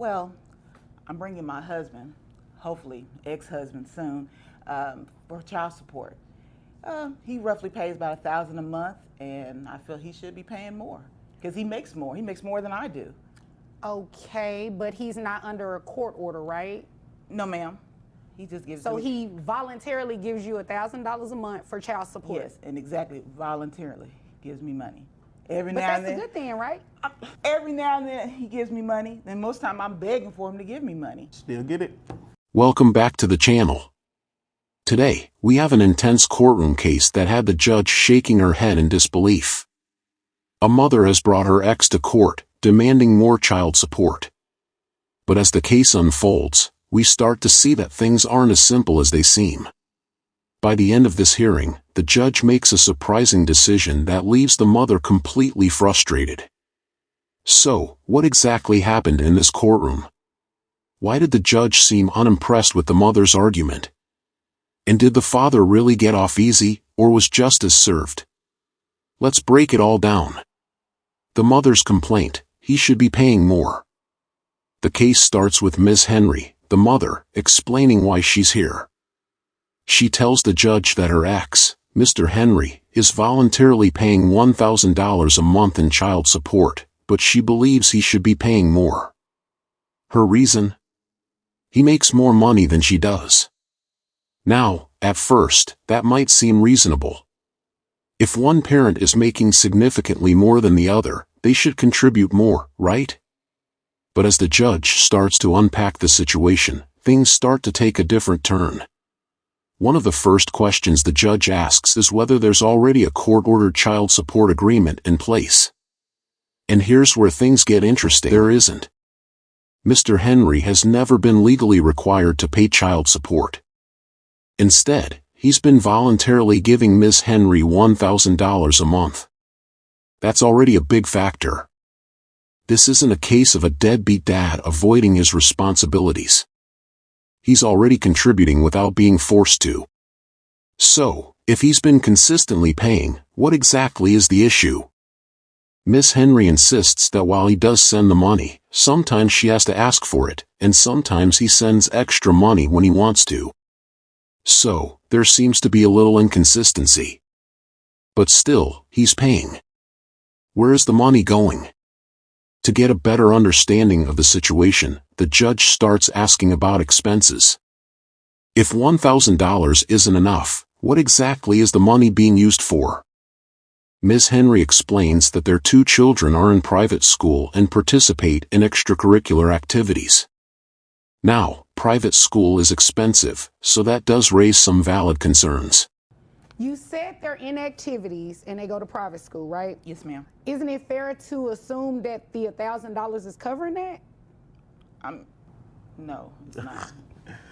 Well, I'm bringing my husband, hopefully ex-husband soon, for child support. He roughly pays about 1,000 a month, and I feel he should be paying more because he makes more. He makes more than I do. Okay, but he's not under a court order, right? No, ma'am. He just gives So me. he voluntarily gives you $1,000 a month for child support. Yes, and exactly voluntarily gives me money. Every But now that's and a then. good thing, right? Every now and then he gives me money. Then most time I'm begging for him to give me money. Still get it? Welcome back to the channel. Today, we have an intense courtroom case that had the judge shaking her head in disbelief. A mother has brought her ex to court, demanding more child support. But as the case unfolds, we start to see that things aren't as simple as they seem. By the end of this hearing, the judge makes a surprising decision that leaves the mother completely frustrated. So, what exactly happened in this courtroom? Why did the judge seem unimpressed with the mother's argument? And did the father really get off easy, or was justice served? Let's break it all down. The mother's complaint: he should be paying more. The case starts with Ms. Henry, the mother, explaining why she's here. She tells the judge that her ex, Mr. Henry, is voluntarily paying $1,000 a month in child support, but she believes he should be paying more. Her reason? He makes more money than she does. Now, at first, that might seem reasonable. If one parent is making significantly more than the other, they should contribute more, right? But as the judge starts to unpack the situation, things start to take a different turn. One of the first questions the judge asks is whether there's already a court-ordered child support agreement in place. And here's where things get interesting. There isn't. Mr. Henry has never been legally required to pay child support. Instead, he's been voluntarily giving Ms. Henry $1,000 a month. That's already a big factor. This isn't a case of a deadbeat dad avoiding his responsibilities. He's already contributing without being forced to. So, if he's been consistently paying, what exactly is the issue? Ms. Henry insists that while he does send the money, sometimes she has to ask for it, and sometimes he sends extra money when he wants to. So, there seems to be a little inconsistency. But still, he's paying. Where is the money going? To get a better understanding of the situation, the judge starts asking about expenses. If $1,000 isn't enough, what exactly is the money being used for? Ms. Henry explains that their two children are in private school and participate in extracurricular activities. Now, private school is expensive, so that does raise some valid concerns. You said they're in activities and they go to private school, right? Yes, ma'am. Isn't it fair to assume that the $1,000 is covering that? No, it's not.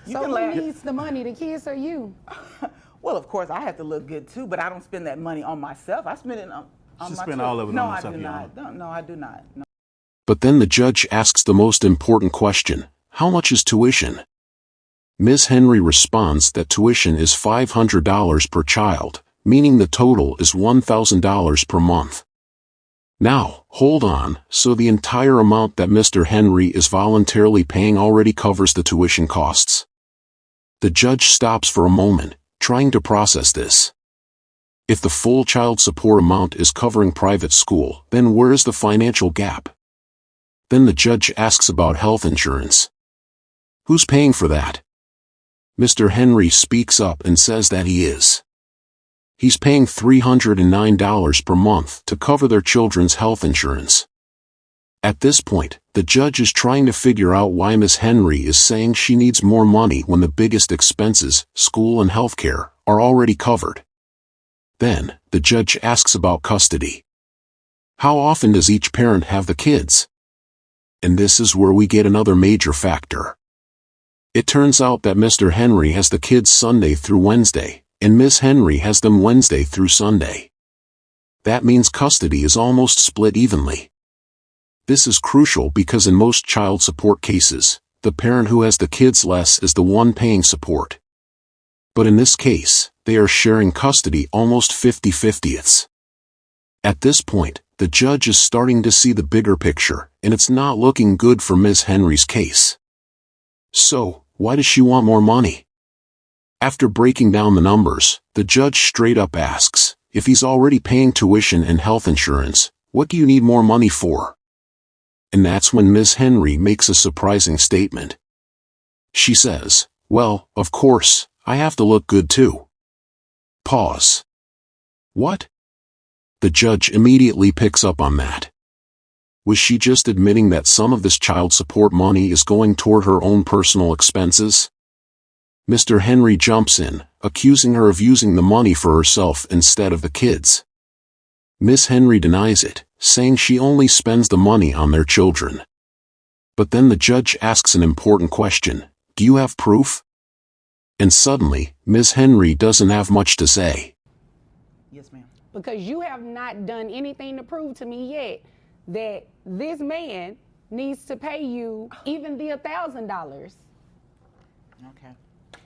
You So can who laugh. needs the money, the kids or you? Well, of course, I have to look good too, but I don't spend that money on myself. I spend it on She my spend all of it no, on herself, I do Your not. No, I do not. No. But then the judge asks the most important question: how much is tuition? Ms. Henry responds that tuition is $500 per child, meaning the total is $1,000 per month. Now, hold on, so the entire amount that Mr. Henry is voluntarily paying already covers the tuition costs? The judge stops for a moment, trying to process this. If the full child support amount is covering private school, then where is the financial gap? Then the judge asks about health insurance. Who's paying for that? Mr. Henry speaks up and says that he is. He's paying $309 per month to cover their children's health insurance. At this point, the judge is trying to figure out why Ms. Henry is saying she needs more money when the biggest expenses, school and healthcare, are already covered. Then, the judge asks about custody. How often does each parent have the kids? And this is where we get another major factor. It turns out that Mr. Henry has the kids Sunday through Wednesday, and Ms. Henry has them Wednesday through Sunday. That means custody is almost split evenly. This is crucial because in most child support cases, the parent who has the kids less is the one paying support. But in this case, they are sharing custody almost 50-50. At this point, the judge is starting to see the bigger picture, and it's not looking good for Ms. Henry's case. So, why does she want more money? After breaking down the numbers, the judge straight up asks, if he's already paying tuition and health insurance, what do you need more money for? And that's when Ms. Henry makes a surprising statement. She says, well, of course, I have to look good too. Pause. What? The judge immediately picks up on that. Was she just admitting that some of this child support money is going toward her own personal expenses? Mr. Henry jumps in, accusing her of using the money for herself instead of the kids. Miss Henry denies it, saying she only spends the money on their children. But then the judge asks an important question, do you have proof? And suddenly, Miss Henry doesn't have much to say. Yes, ma'am. Because you have not done anything to prove to me yet that this man needs to pay you even the $1,000. Okay.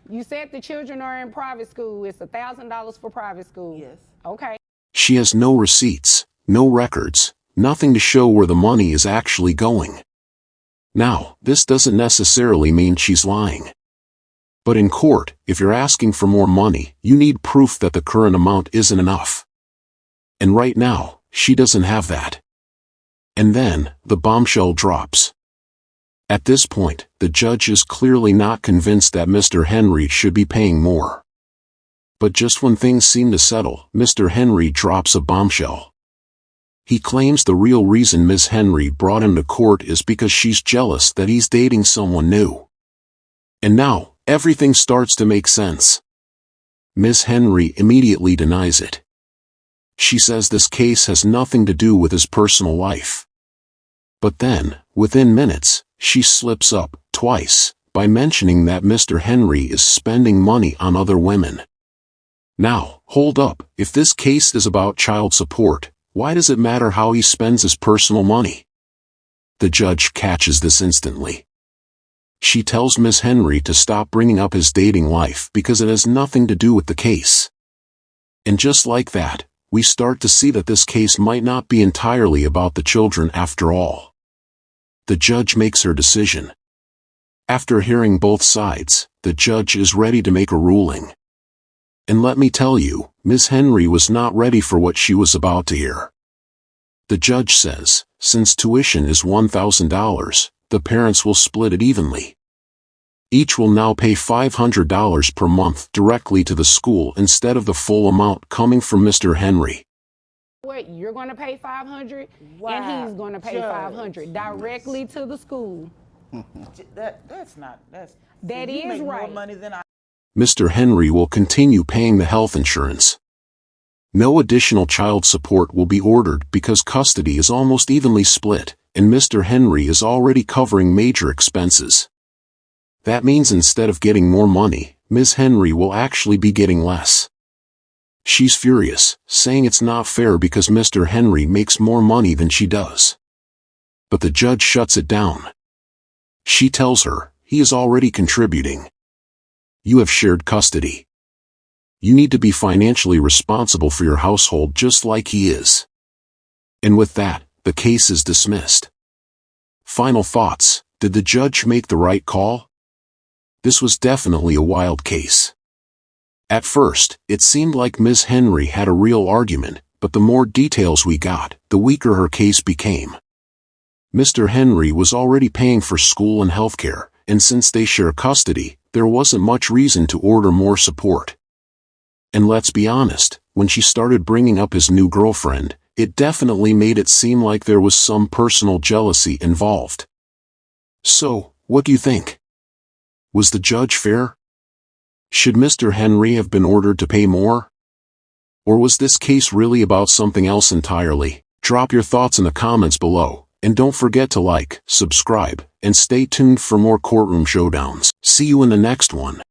You said the children are in private school. It's $1,000 for private school. Yes. Okay. She has no receipts, no records, nothing to show where the money is actually going. Now, this doesn't necessarily mean she's lying. But in court, if you're asking for more money, you need proof that the current amount isn't enough. And right now, she doesn't have that. And then, the bombshell drops. At this point, the judge is clearly not convinced that Mr. Henry should be paying more. But just when things seem to settle, Mr. Henry drops a bombshell. He claims the real reason Miss Henry brought him to court is because she's jealous that he's dating someone new. And now, everything starts to make sense. Miss Henry immediately denies it. She says this case has nothing to do with his personal life. But then, within minutes, she slips up, twice, by mentioning that Mr. Henry is spending money on other women. Now, hold up, if this case is about child support, why does it matter how he spends his personal money? The judge catches this instantly. She tells Miss Henry to stop bringing up his dating life because it has nothing to do with the case. And just like that, we start to see that this case might not be entirely about the children after all. The judge makes her decision. After hearing both sides, the judge is ready to make a ruling. And let me tell you, Miss Henry was not ready for what she was about to hear. The judge says, since tuition is $1,000, the parents will split it evenly. Each will now pay $500 per month directly to the school instead of the full amount coming from Mr. Henry. What, you're going to pay $500 Wow. and he's going to pay Judge. $500 directly to the school. That's not. That you is make right. More money than I. Mr. Henry will continue paying the health insurance. No additional child support will be ordered because custody is almost evenly split, and Mr. Henry is already covering major expenses. That means instead of getting more money, Ms. Henry will actually be getting less. She's furious, saying it's not fair because Mr. Henry makes more money than she does. But the judge shuts it down. She tells her, he is already contributing. You have shared custody. You need to be financially responsible for your household just like he is. And with that, the case is dismissed. Final thoughts, did the judge make the right call? This was definitely a wild case. At first, it seemed like Ms. Henry had a real argument, but the more details we got, the weaker her case became. Mr. Henry was already paying for school and healthcare, and since they share custody, there wasn't much reason to order more support. And let's be honest, when she started bringing up his new girlfriend, it definitely made it seem like there was some personal jealousy involved. So, what do you think? Was the judge fair? Should Mr. Henry have been ordered to pay more? Or was this case really about something else entirely? Drop your thoughts in the comments below, and don't forget to like, subscribe, and stay tuned for more courtroom showdowns. See you in the next one.